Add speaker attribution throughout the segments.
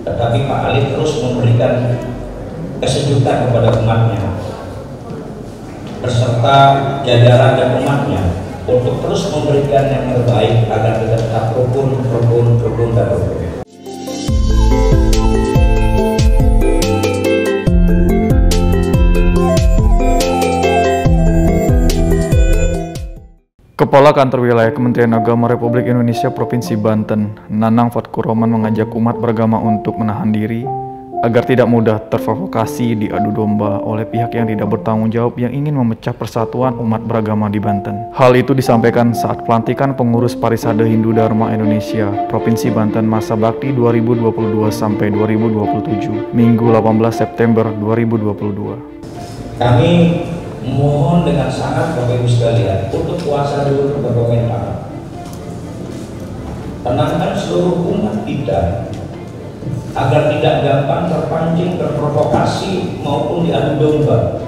Speaker 1: tetapi Pak Ali terus memberikan kesejukan kepada umatnya beserta jajaran dan umatnya untuk terus memberikan yang terbaik agar kita tetap rukun dan rukun.
Speaker 2: Kepala Kantor Wilayah Kementerian Agama Republik Indonesia Provinsi Banten, Nanang Fatkuroman, mengajak umat beragama untuk menahan diri agar tidak mudah terprovokasi diadu domba oleh pihak yang tidak bertanggung jawab yang ingin memecah persatuan umat beragama di Banten. Hal itu disampaikan saat pelantikan pengurus Parisade Hindu Dharma Indonesia Provinsi Banten masa bakti 2022 sampai 2027, Minggu 18 September 2022.
Speaker 1: Kami mohon dengan sangat Bapak Ibu sekalian untuk puasa dulu berkomentar. Tenangkan seluruh umat kita agar tidak gampang terpancing, terprovokasi maupun diadu domba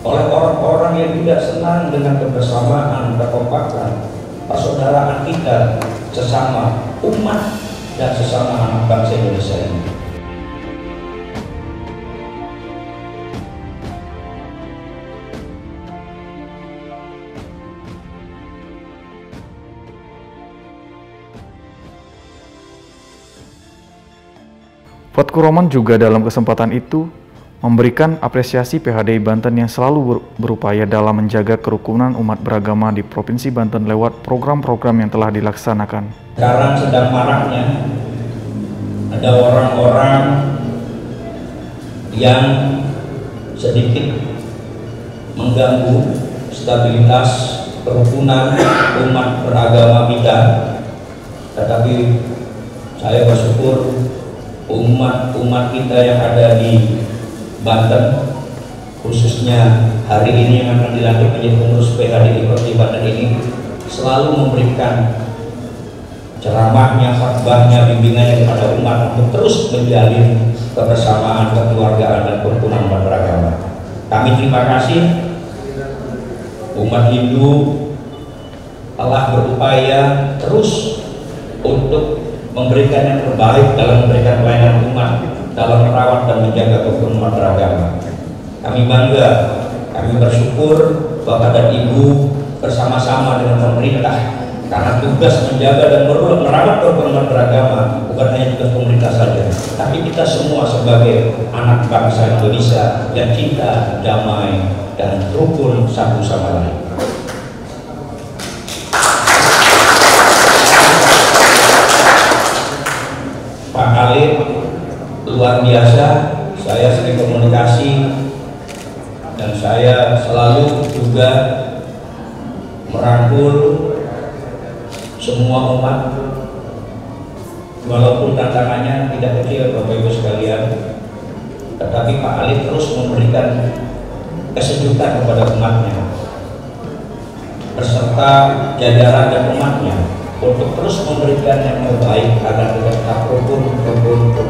Speaker 1: oleh orang-orang yang tidak senang dengan kebersamaan, kekompakan, persaudaraan kita sesama umat dan sesama anak bangsa Indonesia ini.
Speaker 2: Fatkuroman juga dalam kesempatan itu memberikan apresiasi PHDI Banten yang selalu berupaya dalam menjaga kerukunan umat beragama di Provinsi Banten lewat program-program yang telah dilaksanakan.
Speaker 1: Sekarang sedang maraknya ada orang-orang yang sedikit mengganggu stabilitas kerukunan umat beragama kita, tetapi saya bersyukur umat kita yang ada di Banten, khususnya hari ini yang akan dilantik menjadi pengurus PHDI Provinsi Banten ini, selalu memberikan ceramahnya, khotbahnya, bimbingannya kepada umat untuk terus menjalin kebersamaan, kekeluargaan dan kerukunan umat beragama. Kami terima kasih umat Hindu telah berupaya terus untuk memberikan yang terbaik dalam memberikan pelayanan umat, dalam merawat dan menjaga kerukunan umat beragama. Kami bangga, kami bersyukur Bapak dan Ibu bersama-sama dengan pemerintah, karena tugas menjaga dan merawat kerukunan umat beragama bukan hanya tugas pemerintah saja, tapi kita semua sebagai anak bangsa Indonesia yang cinta, damai dan rukun satu sama lain. Pak Ali luar biasa, saya sering komunikasi dan saya selalu juga merangkul semua umat walaupun tantangannya tidak kecil Bapak Ibu sekalian, tetapi Pak Ali terus memberikan kesejukan kepada umatnya beserta jajaran dan umatnya untuk terus memberikan yang terbaik agar kita tetap rukun dan rukun.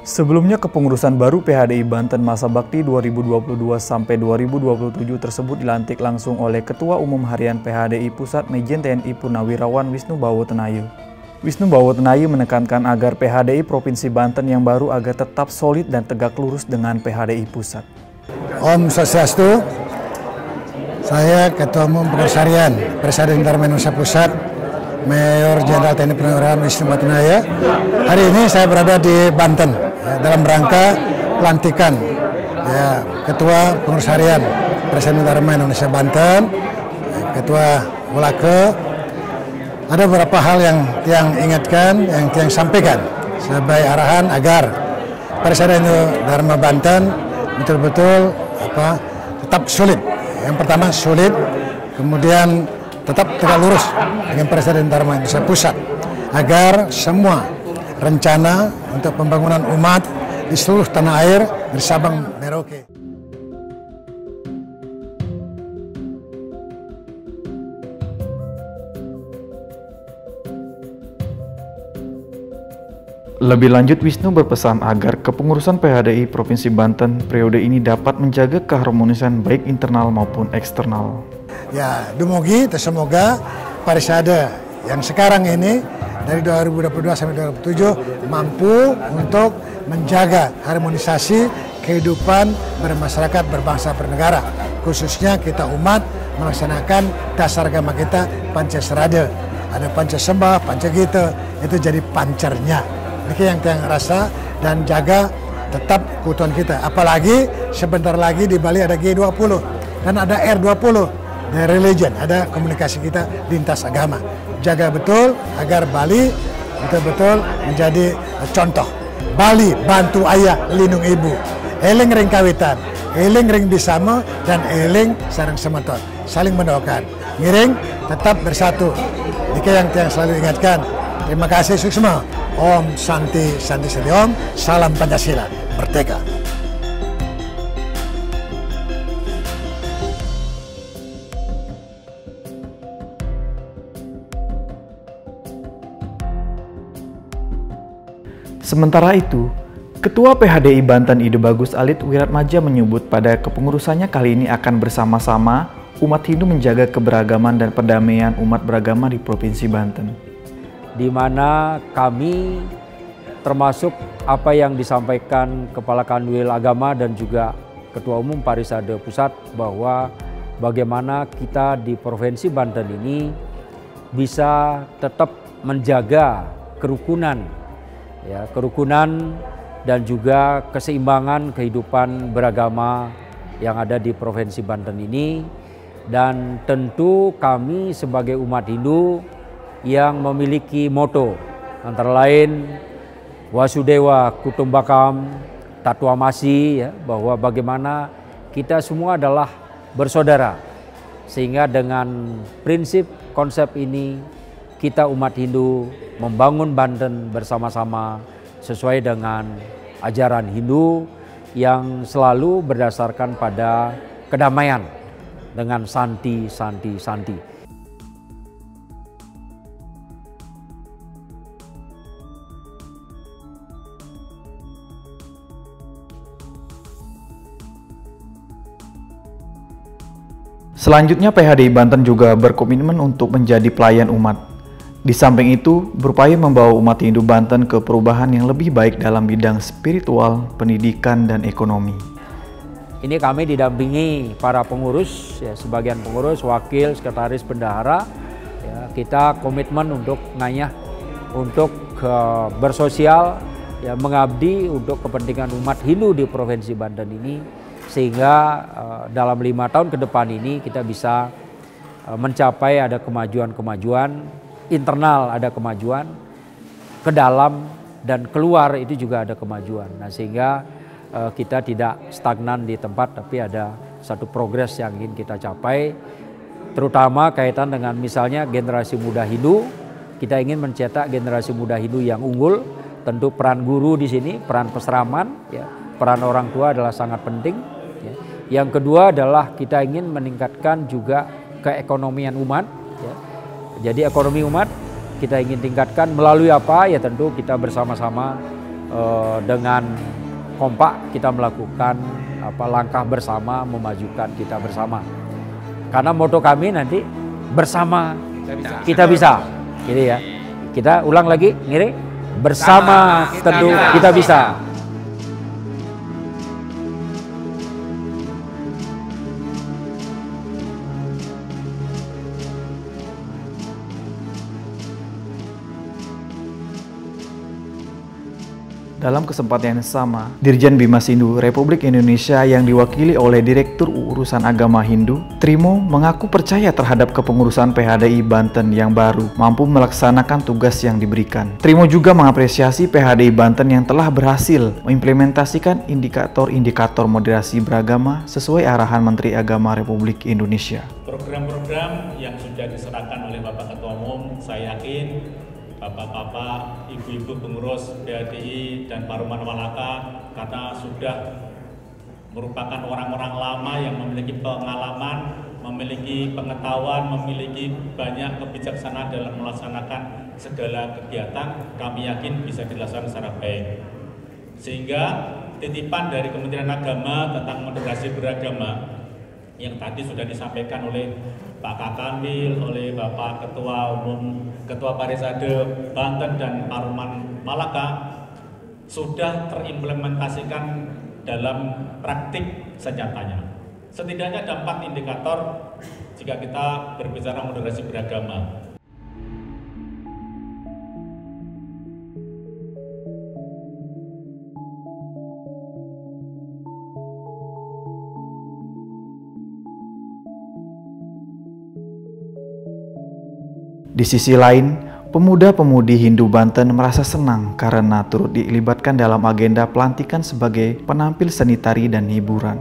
Speaker 2: Sebelumnya, kepengurusan baru PHDI Banten masa bakti 2022 sampai 2027 tersebut dilantik langsung oleh Ketua Umum Harian PHDI Pusat Majen TNI Purnawirawan Wisnu Bawotenayu. Wisnu Bawotenayu menekankan agar PHDI Provinsi Banten yang baru agar tetap solid dan tegak lurus dengan PHDI Pusat.
Speaker 3: Om Swastiastu, saya Ketua Umum Pengurus Harian Parisade Dharma Indonesia Pusat, Mayor Jenderal TNI Purnawirawan Wisnu Bawotenayu. Hari ini saya berada di Banten dalam rangka pelantikan Ketua Pengurus Harian Parisade Dharma Indonesia Banten, Ketua Wolake. Ada beberapa hal yang ingatkan, yang sampaikan sebagai arahan agar Parisade Dharma Banten betul-betul tetap solid. Yang pertama solid, kemudian tetap tegak lurus dengan Parisade Dharma Indonesia Pusat agar semua rencana untuk pembangunan umat di seluruh tanah air dari Sabang Merauke.
Speaker 2: Lebih lanjut, Wisnu berpesan agar kepengurusan PHDI Provinsi Banten periode ini dapat menjaga keharmonisan baik internal maupun eksternal.
Speaker 3: Ya, dumugi semoga Parisade yang sekarang ini dari 2022 sampai 2027 mampu untuk menjaga harmonisasi kehidupan bermasyarakat, berbangsa, bernegara. Khususnya kita umat melaksanakan dasar agama kita Pancasarada. Ada Pancasembah, Pancagita, itu jadi pancernya. Ini yang rasa dan jaga tetap keutuhan kita. Apalagi sebentar lagi di Bali ada G20 dan ada R20, the religion, ada komunikasi kita lintas agama. Jaga betul agar Bali betul-betul menjadi contoh. Bali bantu ayah, lindung ibu. Eling ring kawitan, eling ring bisama, dan eling sareng semeton. Saling mendoakan. Ngiring tetap bersatu. Ini yang selalu ingatkan. Terima kasih Suksma. Om Santi Santi Santi Om. Salam Pancasila. Merdeka.
Speaker 2: Sementara itu, Ketua PHDI Banten Ide Bagus Alit Wiratmaja menyebut pada kepengurusannya kali ini akan bersama-sama umat Hindu menjaga keberagaman dan perdamaian umat beragama di Provinsi Banten.
Speaker 4: Di mana kami termasuk apa yang disampaikan Kepala Kanwil Agama dan juga Ketua Umum Parisade Pusat bahwa bagaimana kita di Provinsi Banten ini bisa tetap menjaga kerukunan, ya, kerukunan dan juga keseimbangan kehidupan beragama yang ada di Provinsi Banten ini. Dan tentu kami sebagai umat Hindu yang memiliki moto antara lain Wasudewa Kutumbakam Tatwamasi, ya, bahwa bagaimana kita semua adalah bersaudara. Sehingga dengan prinsip konsep ini kita umat Hindu membangun Banten bersama-sama sesuai dengan ajaran Hindu yang selalu berdasarkan pada kedamaian dengan santi, santi, santi.
Speaker 2: Selanjutnya, PHDI Banten juga berkomitmen untuk menjadi pelayan umat. Di samping itu, berupaya membawa umat Hindu Banten ke perubahan yang lebih baik dalam bidang spiritual, pendidikan, dan ekonomi.
Speaker 4: Ini kami didampingi para pengurus, ya, sebagian pengurus, wakil, sekretaris, bendahara. Ya, kita komitmen untuk nganyah, untuk bersosial, ya, mengabdi untuk kepentingan umat Hindu di Provinsi Banten ini. Sehingga dalam 5 tahun ke depan ini kita bisa mencapai ada kemajuan-kemajuan, internal ada kemajuan, ke dalam dan keluar itu juga ada kemajuan. Nah, sehingga kita tidak stagnan di tempat, tapi ada satu progres yang ingin kita capai, terutama kaitan dengan misalnya generasi muda Hindu. Kita ingin mencetak generasi muda Hindu yang unggul. Tentu peran guru di sini, peran peseraman, ya, peran orang tua adalah sangat penting. Ya. Yang kedua adalah kita ingin meningkatkan juga keekonomian umat. Ya. Jadi ekonomi umat kita ingin tingkatkan melalui apa? Ya tentu kita bersama-sama dengan kompak kita melakukan langkah bersama memajukan kita bersama. Karena moto kami nanti bersama kita bisa. Gitu ya. Kita ulang lagi, ngiri. Bersama tentu kita bisa.
Speaker 2: Dalam kesempatan yang sama, Dirjen Bima Hindu Republik Indonesia yang diwakili oleh Direktur Urusan Agama Hindu, Trimo, mengaku percaya terhadap kepengurusan PHDI Banten yang baru mampu melaksanakan tugas yang diberikan. Trimo juga mengapresiasi PHDI Banten yang telah berhasil mengimplementasikan indikator-indikator moderasi beragama sesuai arahan Menteri Agama Republik Indonesia.
Speaker 5: Program-program yang sudah diserahkan oleh Bapak Ketua Umum, saya yakin Bapak-bapak, ibu-ibu pengurus PHDI dan Paruman Walaka karena sudah merupakan orang-orang lama yang memiliki pengalaman, memiliki pengetahuan, memiliki banyak kebijaksanaan dalam melaksanakan segala kegiatan kami yakin bisa dilaksanakan secara baik. Sehingga titipan dari Kementerian Agama tentang moderasi beragama yang tadi sudah disampaikan oleh Pak Kakanwil, oleh Bapak Ketua Umum, Ketua Parisade Banten dan Paruman Malaka sudah terimplementasikan dalam praktik senyatanya. Setidaknya ada 4 indikator jika kita berbicara moderasi beragama.
Speaker 2: Di sisi lain, pemuda-pemudi Hindu Banten merasa senang karena turut dilibatkan dalam agenda pelantikan sebagai penampil seni tari dan hiburan.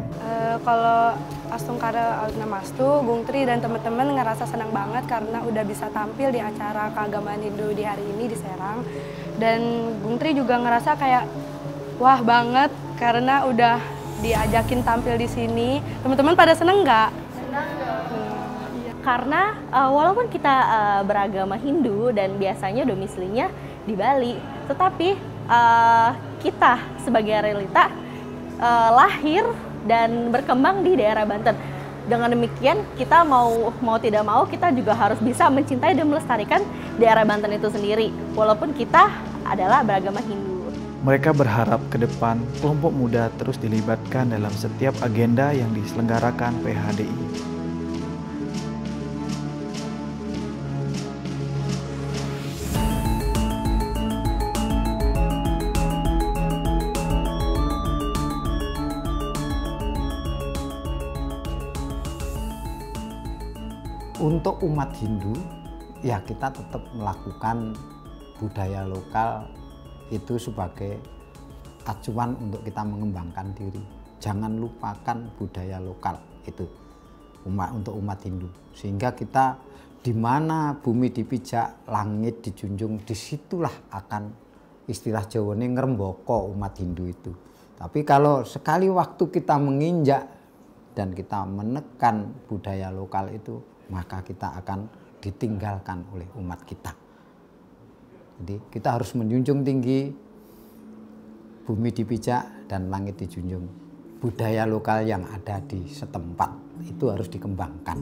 Speaker 6: Kalau Astungkara Namastu, Bung Tri dan teman-teman ngerasa senang banget karena udah bisa tampil di acara keagamaan Hindu di hari ini di Serang. Dan Bung Tri juga ngerasa kayak wah banget karena udah diajakin tampil di sini. Teman-teman pada seneng nggak? Senang.
Speaker 7: Karena walaupun kita beragama Hindu dan biasanya domisilinya di Bali, tetapi kita sebagai realita lahir dan berkembang di daerah Banten. Dengan demikian kita mau tidak mau kita juga harus bisa mencintai dan melestarikan daerah Banten itu sendiri, walaupun kita adalah beragama Hindu.
Speaker 2: Mereka berharap ke depan kelompok muda terus dilibatkan dalam setiap agenda yang diselenggarakan PHDI.
Speaker 8: Untuk umat Hindu, ya kita tetap melakukan budaya lokal itu sebagai acuan untuk kita mengembangkan diri. Jangan lupakan budaya lokal itu untuk umat Hindu. Sehingga kita di mana bumi dipijak, langit dijunjung, disitulah akan istilah Jawa ini ngrembaka umat Hindu itu. Tapi kalau sekali waktu kita menginjak dan kita menekan budaya lokal itu, maka kita akan ditinggalkan oleh umat kita. Jadi kita harus menjunjung tinggi bumi dipijak dan langit dijunjung. Budaya lokal yang ada di setempat itu harus dikembangkan.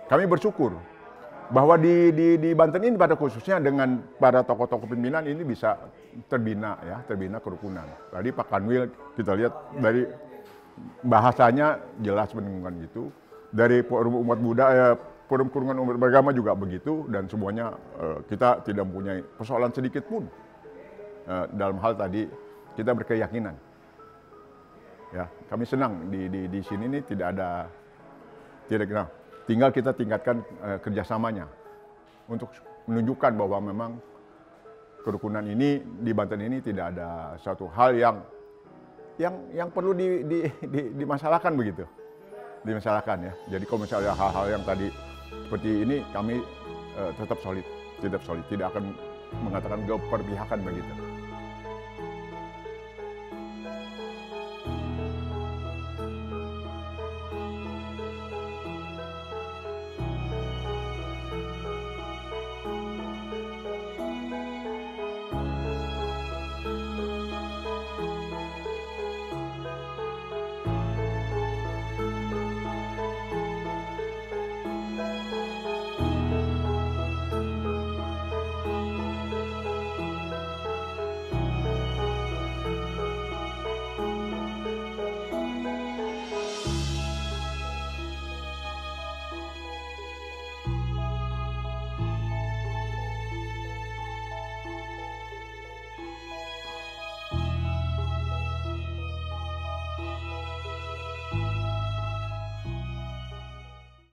Speaker 9: Kami bersyukur bahwa di Banten ini pada khususnya dengan para tokoh-tokoh pimpinan ini bisa terbina kerukunan. Tadi Pak Kanwil kita lihat dari bahasanya jelas menunjukkan gitu. Dari forum umat Buddha, forum kerukunan umat beragama juga begitu, dan semuanya kita tidak mempunyai persoalan sedikit pun dalam hal tadi kita berkeyakinan. Ya, kami senang di sini ini tidak kenal. Tinggal kita tingkatkan kerjasamanya untuk menunjukkan bahwa memang kerukunan ini di Banten ini tidak ada satu hal yang perlu dimasalahkan begitu, dimasalahkan ya. Jadi kalau misalnya hal-hal yang tadi seperti ini kami tetap solid, tidak akan mengatakan keperpihakan begitu.